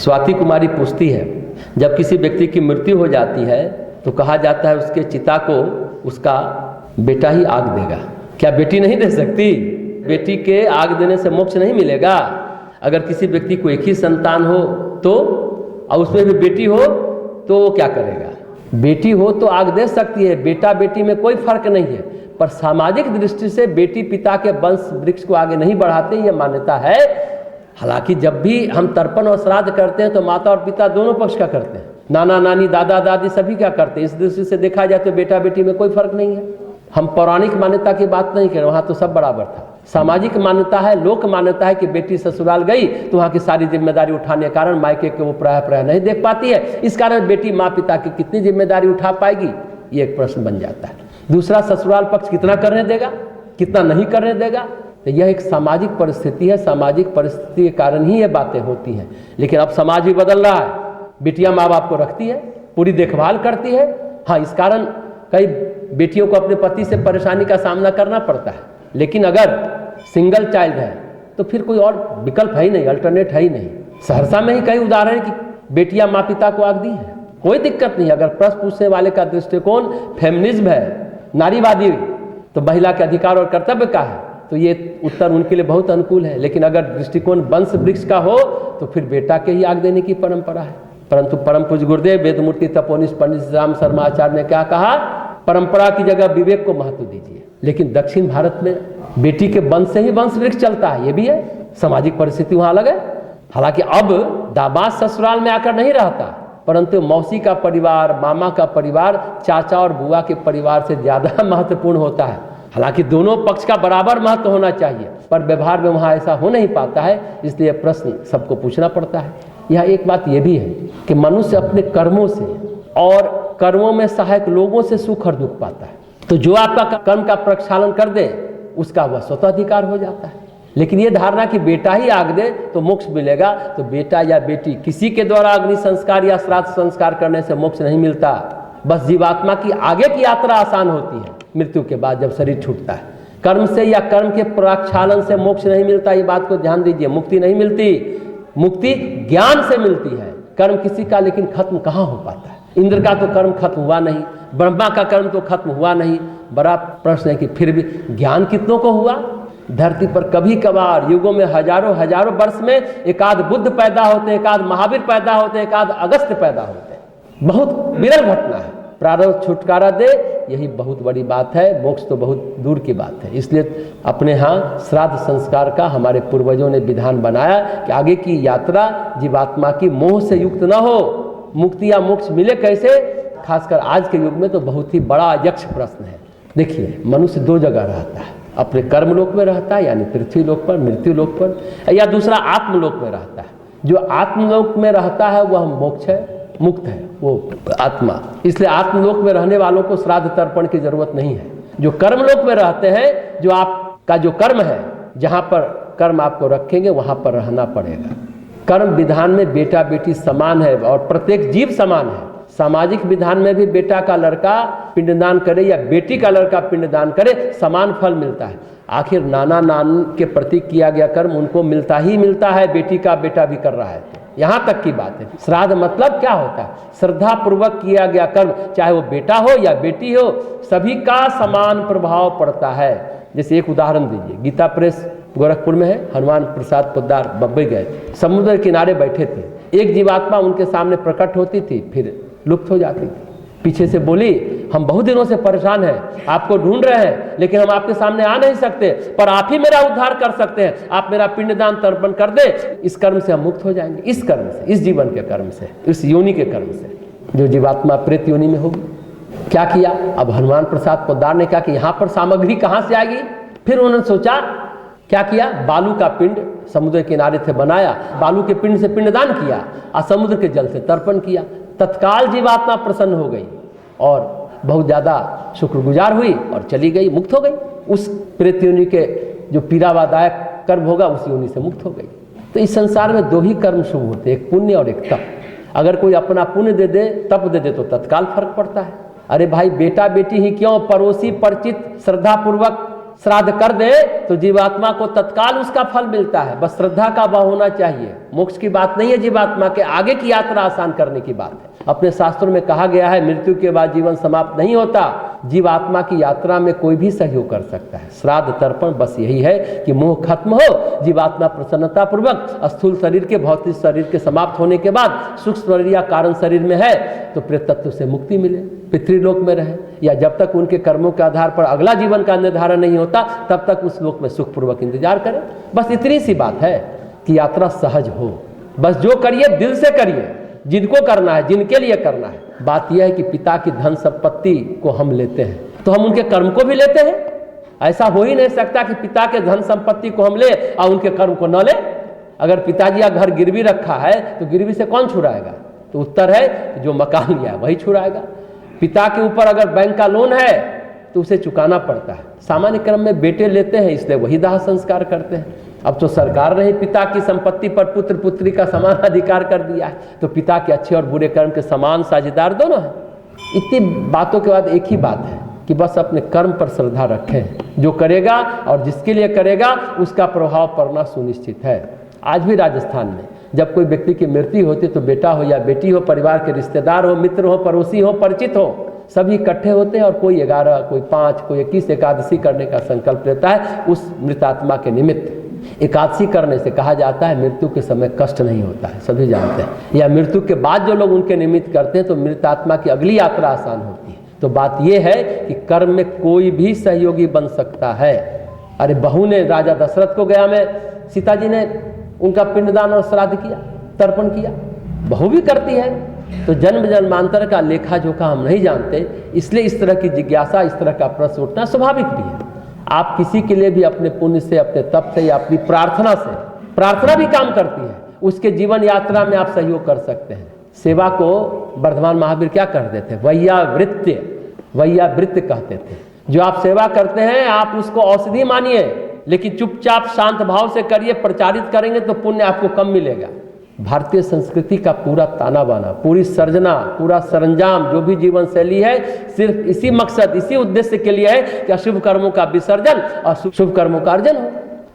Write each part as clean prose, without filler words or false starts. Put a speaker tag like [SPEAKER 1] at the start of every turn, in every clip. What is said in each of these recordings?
[SPEAKER 1] स्वाति कुमारी पूछती है, जब किसी व्यक्ति की मृत्यु हो जाती है तो कहा जाता है उसके चिता को उसका बेटा ही आग देगा। क्या बेटी नहीं दे सकती? बेटी के आग देने से मोक्ष नहीं मिलेगा? अगर किसी व्यक्ति को एक ही संतान हो तो, और उसमें भी बेटी हो तो वो क्या करेगा? बेटी हो तो आग दे सकती है, बेटा बेटी में कोई फर्क नहीं है, पर सामाजिक दृष्टि से बेटी पिता के वंश वृक्ष को आगे नहीं बढ़ाते, ये मान्यता है। हालांकि जब भी हम तर्पण और श्राद्ध करते हैं तो माता और पिता दोनों पक्ष का करते हैं, नाना नानी दादा दादी सभी क्या करते हैं। इस दृष्टि से देखा जाए तो बेटा बेटी में कोई फर्क नहीं है। हम पौराणिक मान्यता की बात नहीं कर रहे, वहाँ तो सब बराबर था। सामाजिक मान्यता है, लोक मान्यता है कि बेटी ससुराल गई तो वहाँ की सारी जिम्मेदारी उठाने के कारण मायके के वो प्राय नहीं देख पाती है, इस कारण बेटी माँ पिता की कितनी जिम्मेदारी उठा पाएगी, ये एक प्रश्न बन जाता है। दूसरा, ससुराल पक्ष कितना करने देगा, कितना नहीं करने देगा, तो यह एक सामाजिक परिस्थिति है। सामाजिक परिस्थिति के कारण ही ये बातें होती हैं। लेकिन अब समाज भी बदल रहा है, बेटियां माँ बाप को रखती है, पूरी देखभाल करती है। हाँ, इस कारण कई बेटियों को अपने पति से परेशानी का सामना करना पड़ता है, लेकिन अगर सिंगल चाइल्ड है तो फिर कोई और विकल्प है ही नहीं, अल्टरनेट है ही नहीं। सहरसा में ही कई उदाहरण कि बेटियां माँ पिता को आग दी है, कोई दिक्कत नहीं। अगर प्रश्न पूछने वाले का दृष्टिकोण फेमिनिज्म है, नारीवादी, तो महिला के अधिकार और कर्तव्य का है, तो ये उत्तर उनके लिए बहुत अनुकूल है। लेकिन अगर दृष्टिकोण वंश वृक्ष का हो तो फिर बेटा के ही आग देने की परंपरा है। परंतु परम पूज्य गुरुदेव वेदमूर्ति तपोनिष्ठ पंडित राम शर्मा आचार्य ने क्या कहा, परंपरा की जगह विवेक को महत्व दीजिए। लेकिन दक्षिण भारत में बेटी के वंश से ही वंश वृक्ष चलता है, ये भी है। सामाजिक परिस्थिति वहाँ अलग है। हालांकि अब दामाद ससुराल में आकर नहीं रहता, परंतु मौसी का परिवार, मामा का परिवार, चाचा और बुआ के परिवार से ज़्यादा महत्वपूर्ण होता है। हालांकि दोनों पक्ष का बराबर महत्व होना चाहिए, पर व्यवहार में वहाँ ऐसा हो नहीं पाता है, इसलिए प्रश्न सबको पूछना पड़ता है। यह एक बात यह भी है कि मनुष्य अपने कर्मों से और कर्मों में सहायक लोगों से सुख और दुख पाता है। तो जो आपका कर्म का प्रक्षालन कर दे उसका वह स्वतः अधिकार हो जाता है। लेकिन ये धारणा कि बेटा ही आग दे तो मोक्ष मिलेगा, तो बेटा या बेटी किसी के द्वारा अग्नि संस्कार या श्राद्ध संस्कार करने से मोक्ष नहीं मिलता। बस जीवात्मा की आगे की यात्रा आसान होती है मृत्यु के बाद, जब शरीर छूटता है। कर्म से या कर्म के प्रक्षालन से मोक्ष नहीं मिलता, ये बात को ध्यान दीजिए। मुक्ति नहीं मिलती, मुक्ति ज्ञान से मिलती है। कर्म किसी का लेकिन खत्म कहाँ हो पाता है। इंद्र का तो कर्म खत्म हुआ नहीं, ब्रह्मा का कर्म तो खत्म हुआ नहीं। बड़ा प्रश्न है कि फिर भी ज्ञान कितनों को हुआ। धरती पर कभी कभार युगों में हजारों हजारों वर्ष में एकाध बुद्ध पैदा होते हैं, एकाध महावीर पैदा होते हैं, एकाध अगस्त पैदा होते हैं। बहुत विरल घटना है। प्रारब्ध छुटकारा दे, यही बहुत बड़ी बात है। मोक्ष तो बहुत दूर की बात है। इसलिए अपने यहाँ श्राद्ध संस्कार का हमारे पूर्वजों ने विधान बनाया कि आगे की यात्रा जीवात्मा की मोह से युक्त न हो। मुक्ति या मोक्ष मिले कैसे? खासकर आज के युग में तो बहुत ही बड़ा यक्ष प्रश्न है। देखिए, मनुष्य दो जगह रहता है, अपने कर्मलोक में रहता है यानी पृथ्वी लोक पर, मृत्यु लोक पर, या दूसरा आत्मलोक में रहता है। जो आत्मलोक में रहता है वह मोक्ष है, मुक्त है वो आत्मा। इसलिए आत्मलोक में रहने वालों को श्राद्ध तर्पण की जरूरत नहीं है। जो कर्मलोक में रहते हैं, जो आपका जो कर्म है, जहाँ पर कर्म आपको रखेंगे वहाँ पर रहना पड़ेगा। कर्म विधान में बेटा बेटी समान है और प्रत्येक जीव समान है। सामाजिक विधान में भी बेटा का लड़का पिंडदान करे या बेटी का लड़का पिंडदान करे, समान फल मिलता है। आखिर नाना नानी के प्रति किया गया कर्म उनको मिलता ही मिलता है, बेटी का बेटा भी कर रहा है। यहाँ तक की बात है। श्राद्ध मतलब क्या होता है? श्रद्धा पूर्वक किया गया कर्म, चाहे वो बेटा हो या बेटी हो, सभी का समान प्रभाव पड़ता है। जैसे एक उदाहरण दीजिए, गीता प्रेस गोरखपुर में है, हनुमान प्रसाद पोद्दार बम्बई गए, समुद्र किनारे बैठे थे। एक जीवात्मा उनके सामने प्रकट होती थी, फिर लुप्त हो जाती थी। पीछे से बोली, हम बहुत दिनों से परेशान हैं, आपको ढूंढ रहे हैं, लेकिन हम आपके सामने आ नहीं सकते, पर आप ही मेरा उद्धार कर सकते हैं। आप मेरा पिंडदान तर्पण कर दे, इस कर्म से हम मुक्त हो जाएंगे। इस कर्म से, इस जीवन के कर्म से, इस योनि के कर्म से, जो जीवात्मा प्रेत योनि में होगी। क्या किया? अब हनुमान प्रसाद पोद्दार ने कहा कि यहाँ पर सामग्री कहाँ से आएगी? फिर उन्होंने सोचा, क्या किया? बालू का पिंड समुद्र किनारे थे बनाया, बालू के पिंड से पिंडदान किया और समुद्र के जल से तर्पण किया। तत्काल जीवात्मा प्रसन्न हो गई और बहुत ज़्यादा शुक्रगुजार हुई और चली गई, मुक्त हो गई। उस प्रेत योनि के जो पीड़ादायक कर्म होगा उस योनि से मुक्त हो गई। तो इस संसार में दो ही कर्म शुभ होते, एक पुण्य और एक तप। अगर कोई अपना पुण्य दे दे, तप दे दे, तो तत्काल फर्क पड़ता है। अरे भाई, बेटा बेटी ही क्यों, पड़ोसी परिचित श्रद्धापूर्वक श्राद्ध कर दे तो जीवात्मा को तत्काल उसका फल मिलता है। बस श्रद्धा का भाव होना चाहिए। मोक्ष की बात नहीं है, जीवात्मा के आगे की यात्रा आसान करने की बात है। अपने शास्त्रों में कहा गया है मृत्यु के बाद जीवन समाप्त नहीं होता, जीवात्मा की यात्रा में कोई भी सहयोग कर सकता है। श्राद्ध तर्पण बस यही है कि मोह खत्म हो, जीवात्मा प्रसन्नता पूर्वक स्थूल शरीर के भौतिक शरीर के समाप्त होने के बाद सूक्ष्म शरीर या कारण शरीर में है तो प्रेत तत्व से मुक्ति मिले, पितृलोक में रहे, या जब तक उनके कर्मों के आधार पर अगला जीवन का निर्धारण नहीं होता तब तक उस लोक में सुखपूर्वक इंतजार करें। बस इतनी सी बात है कि यात्रा सहज हो। बस जो करिए दिल से करिए, जिनको करना है, जिनके लिए करना है। बात यह है कि पिता की धन संपत्ति को हम लेते हैं तो हम उनके कर्म को भी लेते हैं। ऐसा हो ही नहीं सकता कि पिता के धन संपत्ति को हम ले और उनके कर्म को न ले। अगर पिताजी का घर गिरवी रखा है तो गिरवी से कौन छुड़ाएगा? तो उत्तर है कि जो मकान लिया है वही छुड़ाएगा। पिता के ऊपर अगर बैंक का लोन है तो उसे चुकाना पड़ता है। सामान्य क्रम में बेटे लेते हैं इसलिए वही दाह संस्कार करते हैं। अब तो सरकार ने ही पिता की संपत्ति पर पुत्र पुत्री का समान अधिकार कर दिया है, तो पिता के अच्छे और बुरे कर्म के समान साझेदार दोनों हैं। इतनी बातों के बाद एक ही बात है कि बस अपने कर्म पर श्रद्धा रखें। जो करेगा और जिसके लिए करेगा उसका प्रभाव पड़ना सुनिश्चित है। आज भी राजस्थान में जब कोई व्यक्ति की मृत्यु होती तो बेटा हो या बेटी हो, परिवार के रिश्तेदार हो, मित्र हो, पड़ोसी हो, परिचित हो, सभी इकट्ठे होते हैं और कोई 11, कोई 5, कोई 21 एकादशी करने का संकल्प लेता है उस मृतात्मा के निमित्त। एकादशी करने से कहा जाता है मृत्यु के समय कष्ट नहीं होता है, सभी जानते हैं। या मृत्यु के बाद जो लोग उनके निमित्त करते हैं तो मृतात्मा की अगली यात्रा आसान होती है। तो बात यह है कि कर्म में कोई भी सहयोगी बन सकता है। अरे बहू ने राजा दशरथ को गया में सीता जी ने उनका पिंडदान और श्राद्ध किया, तर्पण किया, बहू भी करती है। तो जन्म जन्मांतर का लेखा जोखा हम नहीं जानते, इसलिए इस तरह की जिज्ञासा, इस तरह का प्रश्न उठना स्वाभाविक भी है। आप किसी के लिए भी अपने पुण्य से, अपने तप से या अपनी प्रार्थना से, प्रार्थना भी काम करती है, उसके जीवन यात्रा में आप सहयोग कर सकते हैं। सेवा को वर्धमान महावीर क्या कहते थे? वैयावृत्य, वैयावृत्य कहते थे। जो आप सेवा करते हैं आप उसको औषधि मानिए, लेकिन चुपचाप शांत भाव से करिए। प्रचारित करेंगे तो पुण्य आपको कम मिलेगा। भारतीय संस्कृति का पूरा ताना बाना, पूरी सर्जना, पूरा सरंजाम, जो भी जीवन शैली है सिर्फ इसी मकसद, इसी उद्देश्य के लिए है कि अशुभ कर्मों का विसर्जन और शुभ कर्मों का अर्जन हो।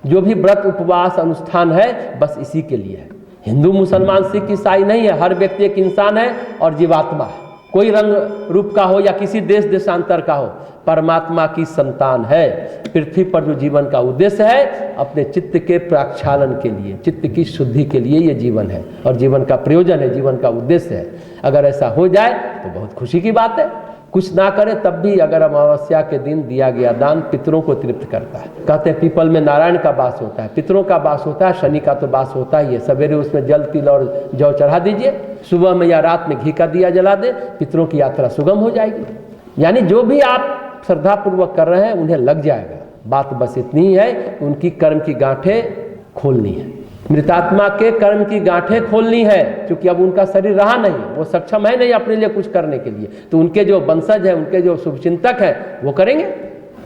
[SPEAKER 1] जो भी व्रत, उपवास, अनुष्ठान है बस इसी के लिए है। हिंदू, मुसलमान, सिख, ईसाई नहीं है, हर व्यक्ति एक इंसान है और जीवात्मा है। कोई रंग रूप का हो या किसी देश देशांतर का हो, परमात्मा की संतान है। पृथ्वी पर जो जीवन का उद्देश्य है अपने चित्त के प्रक्षालन के लिए, चित्त की शुद्धि के लिए ये जीवन है और जीवन का प्रयोजन है, जीवन का उद्देश्य है। अगर ऐसा हो जाए तो बहुत खुशी की बात है। कुछ ना करे तब भी अगर अमावस्या के दिन दिया गया दान पितरों को तृप्त करता है। कहते हैं पीपल में नारायण का वास होता है, पितरों का वास होता है, शनि का तो वास होता ही है। सवेरे उसमें जल, तिल और जौ चढ़ा दीजिए, सुबह में या रात में घी का दिया जला दे, पितरों की यात्रा सुगम हो जाएगी। यानी जो भी आप श्रद्धापूर्वक कर रहे हैं उन्हें लग जाएगा। बात बस इतनी ही है कि उनकी कर्म की गांठें खोलनी है, मृतात्मा के कर्म की गांठें खोलनी है। क्योंकि अब उनका शरीर रहा नहीं, वो सक्षम है नहीं अपने लिए कुछ करने के लिए, तो उनके जो वंशज है, उनके जो शुभचिंतक है वो करेंगे।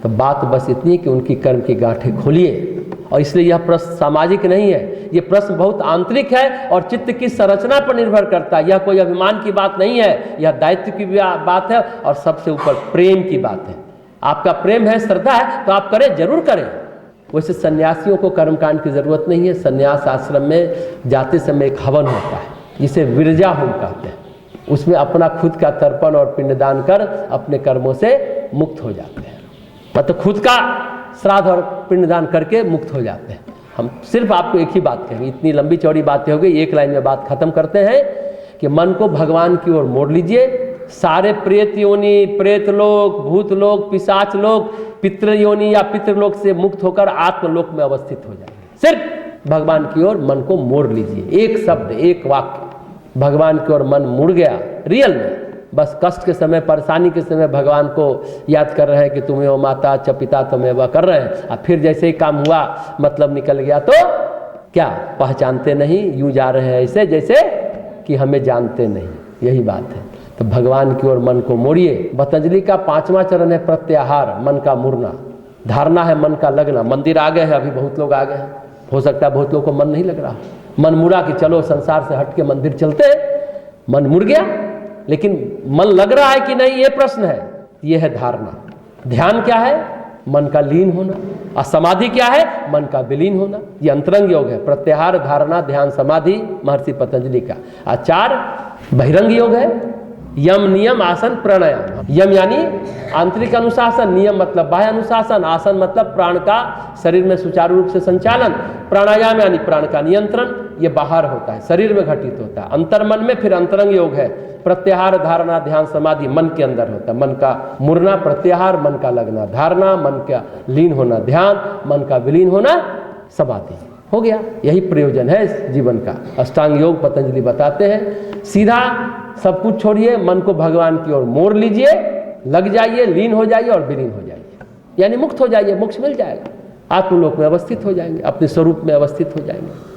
[SPEAKER 1] तो बात बस इतनी कि उनकी कर्म की गांठें खोलिए। और इसलिए यह प्रश्न सामाजिक नहीं है, यह प्रश्न बहुत आंतरिक है और चित्त की संरचना पर निर्भर करता है। यह कोई अभिमान की बात नहीं है, यह दायित्व की बात है और सबसे ऊपर प्रेम की बात है। आपका प्रेम है, श्रद्धा है तो आप करें, जरूर करें। वैसे सन्यासियों को कर्मकांड की जरूरत नहीं है। सन्यास आश्रम में जाते समय एक हवन होता है जिसे विरजा होम कहते हैं। उसमें अपना खुद का तर्पण और पिंडदान कर अपने कर्मों से मुक्त हो जाते हैं, मतलब खुद का श्राद्ध और पिंडदान करके मुक्त हो जाते हैं। हम सिर्फ आपको एक ही बात कहेंगे, इतनी लंबी चौड़ी बातें हो गई, एक लाइन में बात खत्म करते हैं कि मन को भगवान की ओर मोड़ लीजिए। सारे प्रेत योनि, प्रेत लोक, भूत लोक, पिशाच लोक, पितृ योनि या पितृलोक से मुक्त होकर आत्मलोक में अवस्थित हो जाएंगे। सिर्फ भगवान की ओर मन को मोड़ लीजिए। एक शब्द, एक वाक्य, भगवान की ओर मन मुड़ गया रियल में। बस कष्ट के समय, परेशानी के समय भगवान को याद कर रहे हैं कि तुम्हें वो माता च पिता तुम्हें वह कर रहे हैं, और फिर जैसे ही काम हुआ, मतलब निकल गया तो क्या पहचानते नहीं, यूं जा रहे हैं ऐसे जैसे कि हमें जानते नहीं। यही बात है। तो भगवान की ओर मन को मोड़िए। पतंजलि का 5वां चरण है प्रत्याहार, मन का मुड़ना। धारणा है मन का लगना। मंदिर आ गए हैं, अभी बहुत लोग आ गए हैं, हो सकता है बहुत लोगों को मन नहीं लग रहा, मन मुड़ा कि चलो संसार से हट के मंदिर चलते हैं, मन मुड़ गया। लेकिन मन लग रहा है कि नहीं, ये प्रश्न है। ये है धारणा। ध्यान क्या है? मन का लीन होना। और समाधि क्या है? मन का विलीन होना। ये अंतरंग योग है, प्रत्याहार, धारणा, ध्यान, समाधि, महर्षि पतंजलि का। और 4 बहिरंग योग है, यम, नियम, आसन, प्राणायाम। यम यानी आंतरिक अनुशासन, नियम मतलब बाह्य अनुशासन, आसन मतलब प्राण का शरीर में सुचारू रूप से संचालन, प्राणायाम यानी प्राण का नियंत्रण, ये बाहर होता है, शरीर में घटित होता है। अंतर्मन में फिर अंतरंग योग है, प्रत्याहार, धारणा, ध्यान, समाधि, मन के अंदर होता है। मन का मुड़ना प्रत्याहार, मन का लगना धारणा, मन का लीन होना ध्यान, मन का विलीन होना समाधि। हो गया, यही प्रयोजन है इस जीवन का। अष्टांग योग पतंजलि बताते हैं, सीधा सब कुछ छोड़िए, मन को भगवान की ओर मोड़ लीजिए, लग जाइए, लीन हो जाइए और विलीन हो जाइए, यानी मुक्त हो जाइए, मोक्ष मिल जाएगा, आत्मलोक में अवस्थित हो जाएंगे, अपने स्वरूप में अवस्थित हो जाएंगे।